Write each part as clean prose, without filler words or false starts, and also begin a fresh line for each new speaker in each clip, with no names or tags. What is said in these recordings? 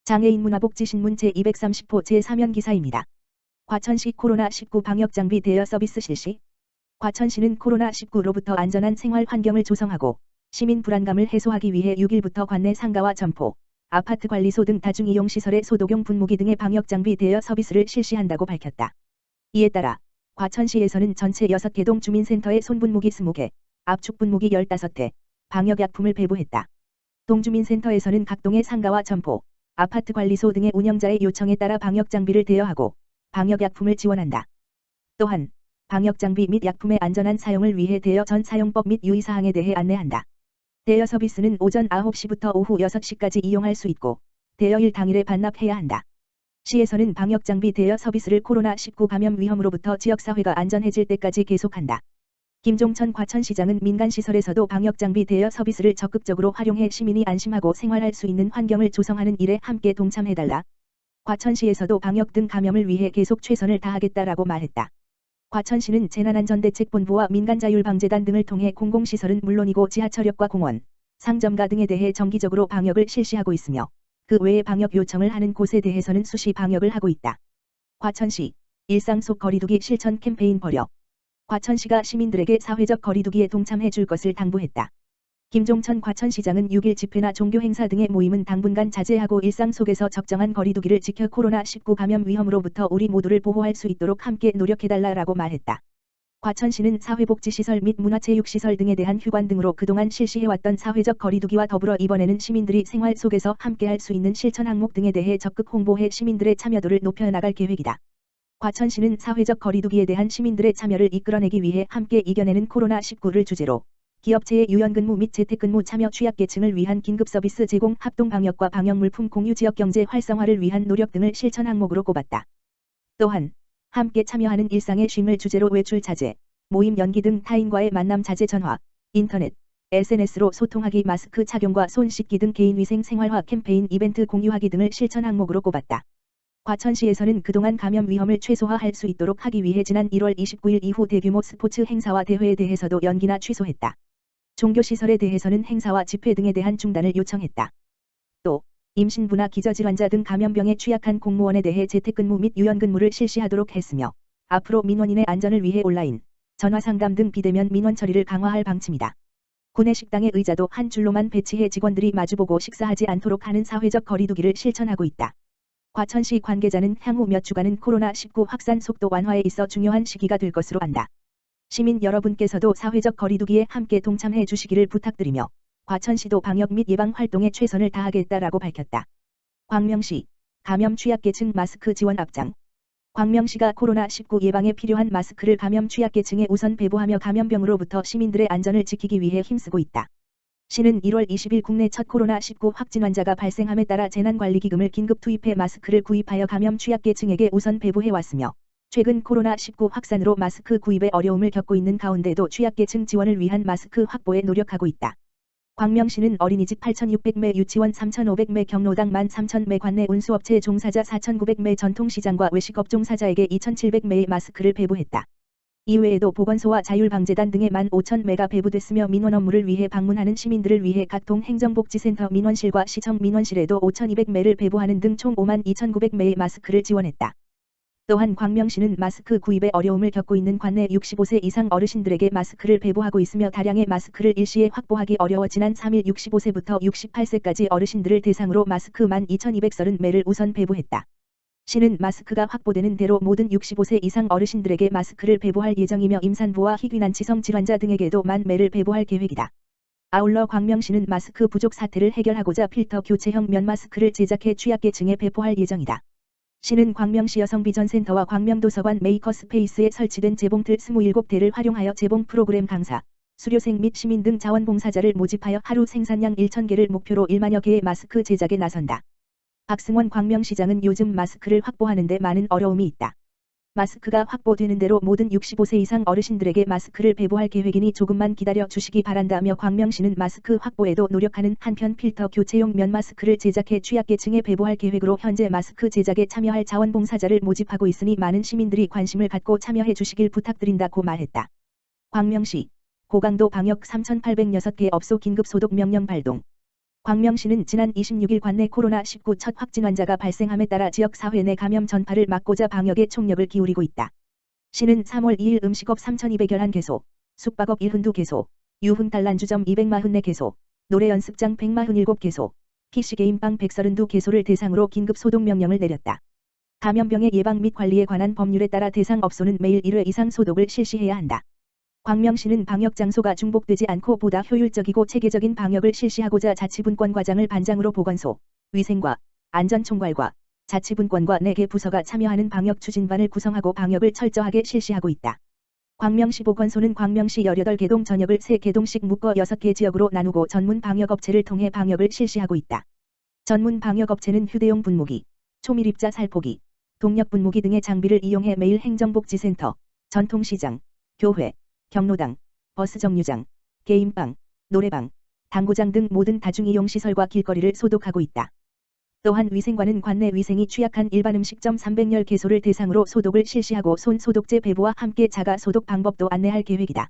장애인 문화복지신문 제230호 제3연 기사입니다. 과천시 코로나19 방역장비 대여 서비스 실시. 과천시는 코로나19로부터 안전한 생활 환경을 조성하고 시민 불안감을 해소하기 위해 6일부터 관내 상가와 점포, 아파트 관리소 등 다중이용시설의 소독용 분무기 등의 방역장비 대여 서비스를 실시한다고 밝혔다. 이에 따라 과천시에서는 전체 6개 동 주민센터에 손분무기 20개, 압축분무기 15대, 방역약품을 배부했다. 동주민센터에서는 각 동의 상가와 점포, 아파트 관리소 등의 운영자의 요청에 따라 방역장비를 대여하고 방역약품을 지원한다. 또한 방역장비 및 약품의 안전한 사용을 위해 대여 전 사용법 및 유의사항에 대해 안내한다. 대여 서비스는 오전 9시부터 오후 6시까지 이용할 수 있고 대여일 당일에 반납해야 한다. 시에서는 방역장비 대여 서비스를 코로나19 감염 위험으로부터 지역사회가 안전해질 때까지 계속한다. 김종천 과천시장은 민간시설에서도 방역장비 대여 서비스를 적극적으로 활용해 시민이 안심하고 생활할 수 있는 환경을 조성하는 일에 함께 동참해달라. 과천시에서도 방역 등 감염을 위해 계속 최선을 다하겠다라고 말했다. 과천시는 재난안전대책본부와 민간자율방재단 등을 통해 공공시설은 물론이고 지하철역과 공원, 상점가 등에 대해 정기적으로 방역을 실시하고 있으며 그 외에 방역 요청을 하는 곳에 대해서는 수시 방역을 하고 있다. 과천시 일상 속 거리두기 실천 캠페인 벌여. 과천시가 시민들에게 사회적 거리두기에 동참해 줄 것을 당부했다. 김종천 과천시장은 6일 집회나 종교행사 등의 모임은 당분간 자제하고 일상 속에서 적정한 거리두기를 지켜 코로나19 감염 위험으로부터 우리 모두를 보호할 수 있도록 함께 노력해달라라고 말했다. 과천시는 사회복지시설 및 문화체육시설 등에 대한 휴관 등으로 그동안 실시해왔던 사회적 거리두기와 더불어 이번에는 시민들이 생활 속에서 함께할 수 있는 실천 항목 등에 대해 적극 홍보해 시민들의 참여도를 높여나갈 계획이다. 과천시는 사회적 거리두기에 대한 시민들의 참여를 이끌어내기 위해 함께 이겨내는 코로나19를 주제로 기업체의 유연근무 및 재택근무 참여 취약계층을 위한 긴급서비스 제공 합동 방역과 방역물품 공유 지역경제 활성화를 위한 노력 등을 실천 항목으로 꼽았다. 또한 함께 참여하는 일상의 쉼을 주제로 외출 자제, 모임 연기 등 타인과의 만남 자제 전화, 인터넷, SNS로 소통하기 마스크 착용과 손 씻기 등 개인위생 생활화 캠페인 이벤트 공유하기 등을 실천 항목으로 꼽았다. 과천시에서는 그동안 감염 위험을 최소화할 수 있도록 하기 위해 지난 1월 29일 이후 대규모 스포츠 행사와 대회에 대해서도 연기나 취소했다. 종교시설에 대해서는 행사와 집회 등에 대한 중단을 요청했다. 또 임신부나 기저질환자 등 감염병에 취약한 공무원에 대해 재택근무 및 유연근무를 실시하도록 했으며 앞으로 민원인의 안전을 위해 온라인, 전화상담 등 비대면 민원 처리를 강화할 방침이다. 구내 식당의 의자도 한 줄로만 배치해 직원들이 마주보고 식사하지 않도록 하는 사회적 거리두기를 실천하고 있다. 과천시 관계자는 향후 몇 주간은 코로나19 확산 속도 완화에 있어 중요한 시기가 될 것으로 안다. 시민 여러분께서도 사회적 거리두기에 함께 동참해 주시기를 부탁드리며 과천시도 방역 및 예방 활동에 최선을 다하겠다라고 밝혔다. 광명시 감염 취약계층 마스크 지원 앞장. 광명시가 코로나19 예방에 필요한 마스크를 감염 취약계층에 우선 배부하며 감염병으로부터 시민들의 안전을 지키기 위해 힘쓰고 있다. 시는 1월 20일 국내 첫 코로나19 확진 환자가 발생함에 따라 재난관리기금을 긴급 투입해 마스크를 구입하여 감염 취약계층에게 우선 배부해왔으며 최근 코로나19 확산으로 마스크 구입에 어려움을 겪고 있는 가운데도 취약계층 지원을 위한 마스크 확보에 노력하고 있다. 광명시는 어린이집 8,600매, 유치원 3,500매, 경로당 13,000매, 관내 운수업체 종사자 4,900매, 전통시장과 외식업 종사자에게 2,700매의 마스크를 배부했다. 이외에도 보건소와 자율방재단 등에 15,000매가 배부됐으며 민원 업무를 위해 방문하는 시민들을 위해 각 동 행정복지센터 민원실과 시청 민원실에도 5,200매를 배부하는 등 총 52,900매의 마스크를 지원했다. 또한 광명시는 마스크 구입에 어려움을 겪고 있는 관내 65세 이상 어르신들에게 마스크를 배부하고 있으며 다량의 마스크를 일시에 확보하기 어려워 지난 3일 65세부터 68세까지 어르신들을 대상으로 마스크 12,230매를 우선 배부했다. 시는 마스크가 확보되는 대로 모든 65세 이상 어르신들에게 마스크를 배부할 예정이며 임산부와 희귀난치성 질환자 등에게도 10,000매를 배부할 계획이다. 아울러 광명시는 마스크 부족 사태를 해결하고자 필터 교체형 면 마스크를 제작해 취약계층에 배포할 예정이다. 시는 광명시 여성비전센터와 광명도서관 메이커스페이스에 설치된 재봉틀 27대를 활용하여 재봉 프로그램 강사, 수료생 및 시민 등 자원봉사자를 모집하여 하루 생산량 1,000개를 목표로 1만여 개의 마스크 제작에 나선다. 박승원 광명시장은 요즘 마스크를 확보하는 데 많은 어려움이 있다. 마스크가 확보되는 대로 모든 65세 이상 어르신들에게 마스크를 배부할 계획이니 조금만 기다려 주시기 바란다며 광명시는 마스크 확보에도 노력하는 한편 필터 교체용 면 마스크를 제작해 취약계층에 배부할 계획으로 현재 마스크 제작에 참여할 자원봉사자를 모집하고 있으니 많은 시민들이 관심을 갖고 참여해 주시길 부탁드린다고 말했다. 광명시 고강도 방역 3,806개 업소 긴급 소독 명령 발동. 광명시는 지난 26일 관내 코로나19 첫 확진 환자가 발생함에 따라 지역 사회 내 감염 전파를 막고자 방역에 총력을 기울이고 있다. 시는 3월 2일 음식업 3,211개소, 숙박업 72개소, 유흥단란주점 244개소, 노래연습장 147개소, PC게임방 132개소를 대상으로 긴급 소독명령을 내렸다. 감염병의 예방 및 관리에 관한 법률에 따라 대상 업소는 매일 1회 이상 소독을 실시해야 한다. 광명시는 방역 장소가 중복되지 않고 보다 효율적이고 체계적인 방역을 실시하고자 자치분권 과장을 반장으로 보건소, 위생과 안전총괄과 자치분권과 4개 부서가 참여하는 방역 추진반을 구성하고 방역을 철저하게 실시하고 있다. 광명시 보건소는 광명시 18개동 전역을 3개동씩 묶어 6개 지역으로 나누고 전문 방역업체를 통해 방역을 실시하고 있다. 전문 방역업체는 휴대용 분무기, 초밀입자 살포기, 동력 분무기 등의 장비를 이용해 매일 행정복지센터, 전통시장, 교회, 경로당, 버스 정류장, 게임방, 노래방, 당구장 등 모든 다중이용시설과 길거리를 소독하고 있다. 또한 위생관은 관내 위생이 취약한 일반 음식점 310개소를 대상으로 소독을 실시하고 손 소독제 배부와 함께 자가 소독 방법도 안내할 계획이다.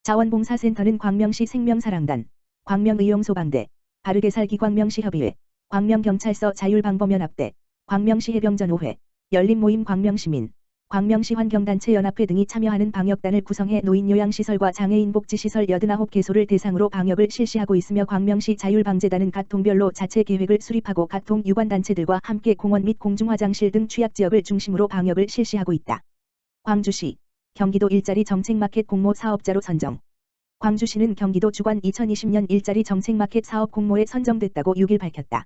자원봉사센터는 광명시 생명사랑단, 광명의용소방대, 바르게살기 광명시협의회, 광명경찰서 자율방범연합대, 광명시 해병전오회, 열린모임 광명시민, 광명시 환경단체 연합회 등이 참여하는 방역단을 구성해 노인요양시설과 장애인복지시설 89개소를 대상으로 방역을 실시하고 있으며 광명시 자율방재단은 각 동별로 자체 계획을 수립하고 각 동 유관단체들과 함께 공원 및 공중화장실 등 취약지역을 중심으로 방역을 실시하고 있다. 광주시, 경기도 일자리 정책마켓 공모 사업자로 선정. 광주시는 경기도 주관 2020년 일자리 정책마켓 사업 공모에 선정됐다고 6일 밝혔다.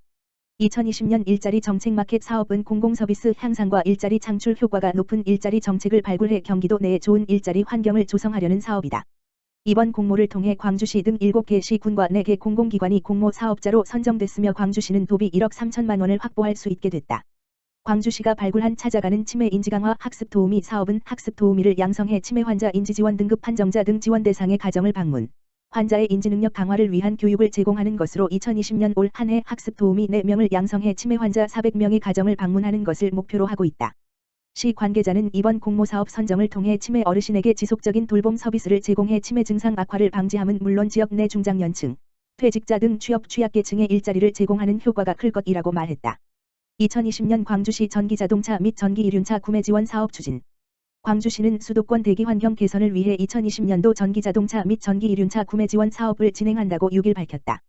2020년 일자리 정책마켓 사업은 공공서비스 향상과 일자리 창출 효과가 높은 일자리 정책을 발굴해 경기도 내에 좋은 일자리 환경을 조성하려는 사업이다. 이번 공모를 통해 광주시 등 7개 시군과 4개 공공기관이 공모 사업자로 선정됐으며 광주시는 도비 1억 3천만 원을 확보할 수 있게 됐다. 광주시가 발굴한 찾아가는 치매 인지강화 학습도우미 사업은 학습도우미를 양성해 치매 환자 인지지원 등급 판정자 등 지원 대상의 가정을 방문, 환자의 인지능력 강화를 위한 교육을 제공하는 것으로 2020년 올 한 해 학습도우미 4명을 양성해 치매 환자 400명의 가정을 방문하는 것을 목표로 하고 있다. 시 관계자는 이번 공모사업 선정을 통해 치매 어르신에게 지속적인 돌봄 서비스를 제공해 치매 증상 악화를 방지함은 물론 지역 내 중장년층, 퇴직자 등 취업 취약계층의 일자리를 제공하는 효과가 클 것이라고 말했다. 2020년 광주시 전기자동차 및 전기이륜차 구매 지원 사업 추진. 광주시는 수도권 대기 환경 개선을 위해 2020년도 전기자동차 및 전기이륜차 구매 지원 사업을 진행한다고 6일 밝혔다.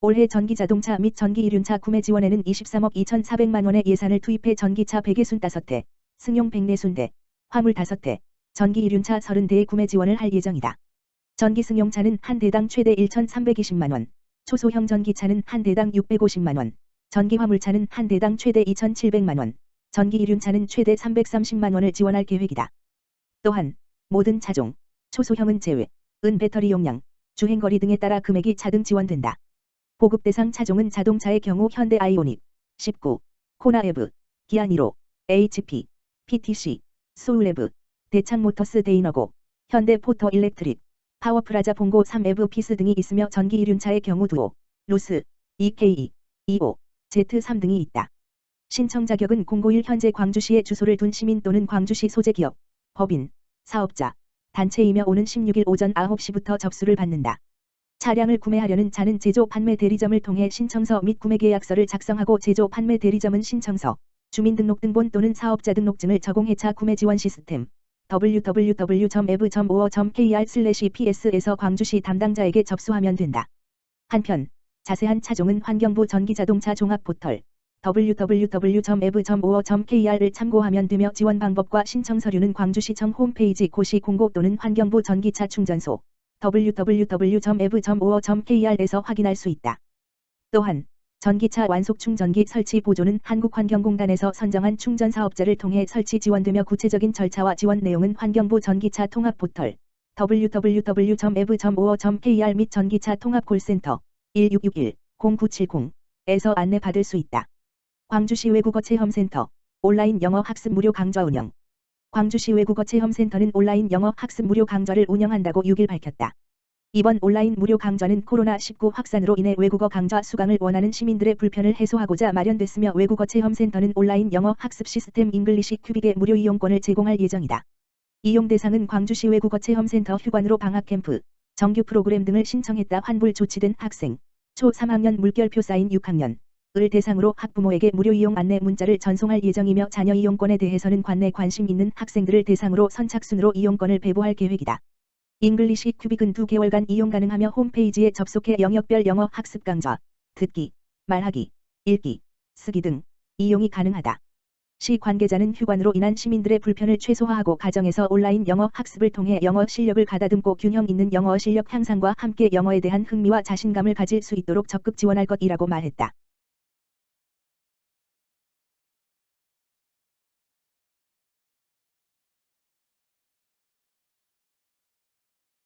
올해 전기자동차 및 전기이륜차 구매 지원에는 23억 2,400만 원의 예산을 투입해 전기차 165대, 승용 104대, 화물 5대, 전기이륜차 30대의 구매 지원을 할 예정이다. 전기승용차는 한 대당 최대 1,320만 원, 초소형 전기차는 한 대당 650만 원, 전기화물차는 한 대당 최대 2,700만 원, 전기이륜차는 최대 330만 원을 지원할 계획이다. 또한 모든 차종, 초소형은 제외, 은 배터리 용량, 주행거리 등에 따라 금액이 차등 지원된다. 보급 대상 차종은 자동차의 경우 현대 아이오닉, 19, 코나에브, 기아 니로, HP, PTC, 소울레브, 대창모터스 데이너고, 현대 포터 일렉트릭, 파워프라자 봉고 3에브 피스 등이 있으며 전기이륜차의 경우 두오, 루스, EK, 25, Z3 등이 있다. 신청 자격은 091 현재 광주시에 주소를 둔 시민 또는 광주시 소재 기업, 법인, 사업자, 단체이며 오는 16일 오전 9시부터 접수를 받는다. 차량을 구매하려는 자는 제조 판매 대리점을 통해 신청서 및 구매계약서를 작성하고 제조 판매 대리점은 신청서, 주민등록등본 또는 사업자 등록증을 저공해 차 구매 지원 시스템 www.ev.or.kr/ps에서 광주시 담당자에게 접수하면 된다. 한편 자세한 차종은 환경부 전기자동차 종합포털 www.ev.or.kr을 참고하면 되며 지원 방법과 신청 서류는 광주시청 홈페이지 고시 공고 또는 환경부 전기차 충전소 www.ev.or.kr에서 확인할 수 있다. 또한 전기차 완속 충전기 설치 보조는 한국환경공단에서 선정한 충전 사업자를 통해 설치 지원되며 구체적인 절차와 지원 내용은 환경부 전기차 통합포털 www.ev.or.kr 및 전기차 통합콜센터 1661-0970에서 안내받을 수 있다. 광주시 외국어체험센터 온라인 영어 학습 무료 강좌 운영. 광주시 외국어체험센터는 온라인 영어 학습 무료 강좌를 운영한다고 6일 밝혔다. 이번 온라인 무료 강좌는 코로나19 확산으로 인해 외국어 강좌 수강을 원하는 시민들의 불편을 해소하고자 마련됐으며 외국어체험센터는 온라인 영어 학습 시스템 잉글리시 큐빅의 무료 이용권을 제공할 예정이다. 이용 대상은 광주시 외국어체험센터 휴관으로 방학캠프, 정규 프로그램 등을 신청했다 환불 조치된 학생, 초 3학년 물결표 쌓인 6학년 을 대상으로 학부모에게 무료 이용 안내 문자를 전송할 예정이며 자녀 이용권에 대해서는 관내 관심 있는 학생들을 대상으로 선착순으로 이용권을 배부할 계획이다. 잉글리시 큐빅은 2개월간 이용 가능하며 홈페이지에 접속해 영역별 영어 학습 강좌, 듣기, 말하기, 읽기, 쓰기 등 이용이 가능하다. 시 관계자는 휴관으로 인한 시민들의 불편을 최소화하고 가정에서 온라인 영어 학습을 통해 영어 실력을 가다듬고 균형 있는 영어 실력 향상과 함께 영어에 대한 흥미와 자신감을 가질 수 있도록 적극 지원할 것이라고 말했다.